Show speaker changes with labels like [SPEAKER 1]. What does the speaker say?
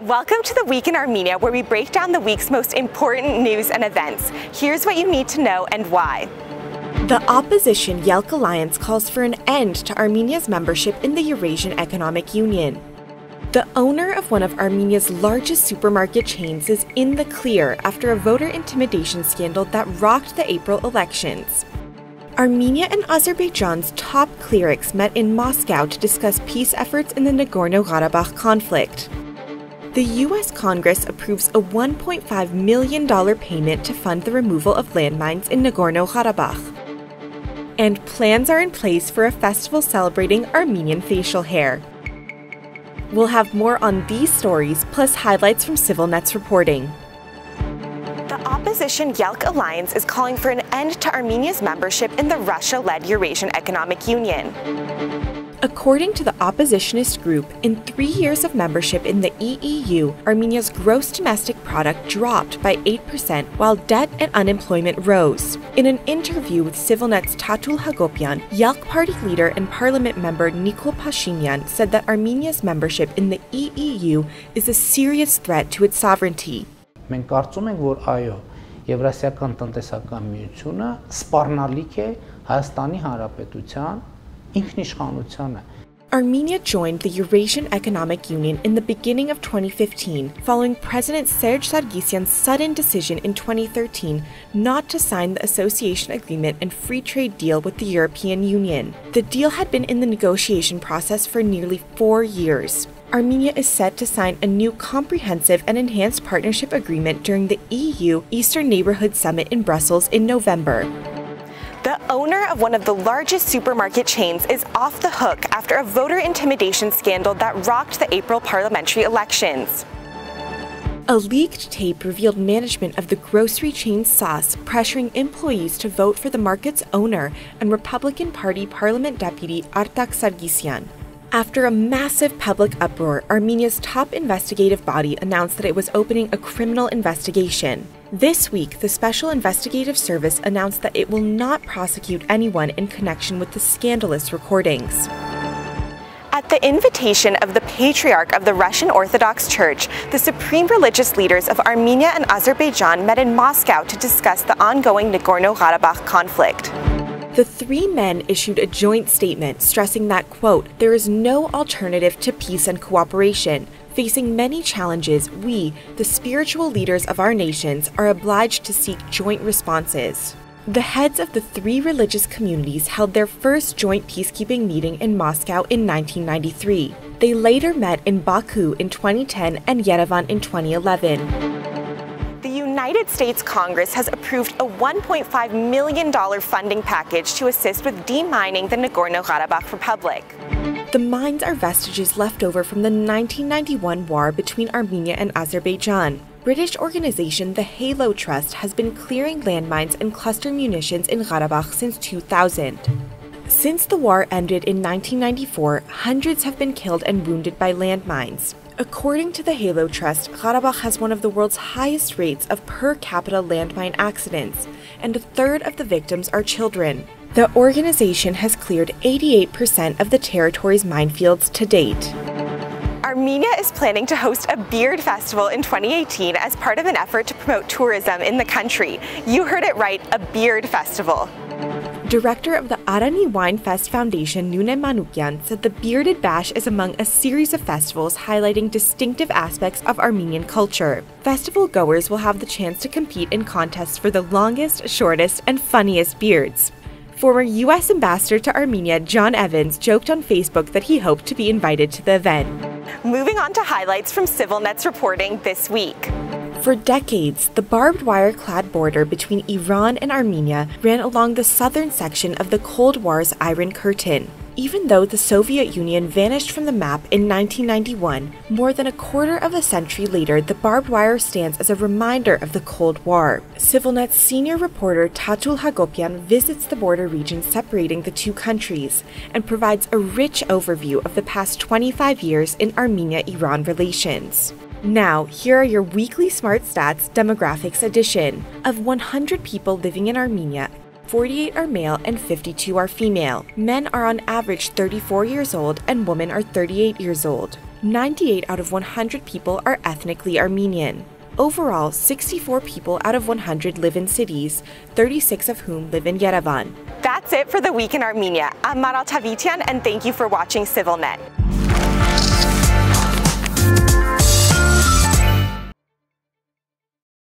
[SPEAKER 1] Welcome to the Week in Armenia, where we break down the week's most important news and events. Here's what you need to know and why.
[SPEAKER 2] The opposition Yelk Alliance calls for an end to Armenia's membership in the Eurasian Economic Union. The owner of one of Armenia's largest supermarket chains is in the clear after a voter intimidation scandal that rocked the April elections. Armenia and Azerbaijan's top clerics met in Moscow to discuss peace efforts in the Nagorno-Karabakh conflict. The U.S. Congress approves a $1.5 million payment to fund the removal of landmines in Nagorno-Karabakh. And plans are in place for a festival celebrating Armenian facial hair. We'll have more on these stories, plus highlights from CivilNet's reporting.
[SPEAKER 1] The opposition Yelk Alliance is calling for an end to Armenia's membership in the Russia-led Eurasian Economic Union.
[SPEAKER 2] According to the oppositionist group, in 3 years of membership in the EEU, Armenia's gross domestic product dropped by 8%, while debt and unemployment rose. In an interview with CivilNet's Tatul Hagopian, Yelk party leader and parliament member Nikol Pashinyan said that Armenia's membership in the EEU is a serious threat to its sovereignty.
[SPEAKER 3] Մենք կարծում ենք, որ այո, Եվրասիական տնտեսական միությունը սպառնալիք է Հայաստանի Հանրապետության ինքնիշխանությանը.
[SPEAKER 2] Armenia joined the Eurasian Economic Union in the beginning of 2015, following President Serge Sargsyan's sudden decision in 2013 not to sign the association agreement and free trade deal with the European Union. The deal had been in the negotiation process for nearly 4 years. Armenia is set to sign a new comprehensive and enhanced partnership agreement during the EU Eastern Neighborhood Summit in Brussels in November.
[SPEAKER 1] The owner of one of the largest supermarket chains is off the hook after a voter intimidation scandal that rocked the April parliamentary elections.
[SPEAKER 2] A leaked tape revealed management of the grocery chain SOS pressuring employees to vote for the market's owner and Republican Party Parliament Deputy Artak Sargsyan. After a massive public uproar, Armenia's top investigative body announced that it was opening a criminal investigation. This week, the Special Investigative Service announced that it will not prosecute anyone in connection with the scandalous recordings.
[SPEAKER 1] At the invitation of the Patriarch of the Russian Orthodox Church, the supreme religious leaders of Armenia and Azerbaijan met in Moscow to discuss the ongoing Nagorno-Karabakh conflict.
[SPEAKER 2] The three men issued a joint statement stressing that, quote, "There is no alternative to peace and cooperation. Facing many challenges, we, the spiritual leaders of our nations, are obliged to seek joint responses." The heads of the three religious communities held their first joint peacekeeping meeting in Moscow in 1993. They later met in Baku in 2010 and Yerevan in 2011.
[SPEAKER 1] The United States Congress has approved a $1.5 million funding package to assist with demining the Nagorno-Karabakh Republic.
[SPEAKER 2] The mines are vestiges left over from the 1991 war between Armenia and Azerbaijan. British organization the Halo Trust has been clearing landmines and cluster munitions in Karabakh since 2000. Since the war ended in 1994, hundreds have been killed and wounded by landmines. According to the Halo Trust, Karabakh has one of the world's highest rates of per capita landmine accidents, and a third of the victims are children. The organization has cleared 88% of the territory's minefields to date.
[SPEAKER 1] Armenia is planning to host a beard festival in 2018 as part of an effort to promote tourism in the country. You heard it right, a beard festival.
[SPEAKER 2] Director of the Arani Wine Fest Foundation, Nune Manukyan, said the Bearded Bash is among a series of festivals highlighting distinctive aspects of Armenian culture. Festival goers will have the chance to compete in contests for the longest, shortest, and funniest beards. Former U.S. Ambassador to Armenia, John Evans, joked on Facebook that he hoped to be invited to the event.
[SPEAKER 1] Moving on to highlights from CivilNet's reporting this week.
[SPEAKER 2] For decades, the barbed wire-clad border between Iran and Armenia ran along the southern section of the Cold War's Iron Curtain. Even though the Soviet Union vanished from the map in 1991, more than a quarter of a century later, the barbed wire stands as a reminder of the Cold War. CivilNet's senior reporter Tatul Hagopian visits the border region separating the two countries and provides a rich overview of the past 25 years in Armenia-Iran relations. Now, here are your weekly Smart Stats Demographics edition. Of 100 people living in Armenia, 48 are male and 52 are female. Men are on average 34 years old and women are 38 years old. 98 out of 100 people are ethnically Armenian. Overall, 64 people out of 100 live in cities, 36 of whom live in Yerevan.
[SPEAKER 1] That's it for the week in Armenia. I'm Maral Tavitian, and thank you for watching CivilNet.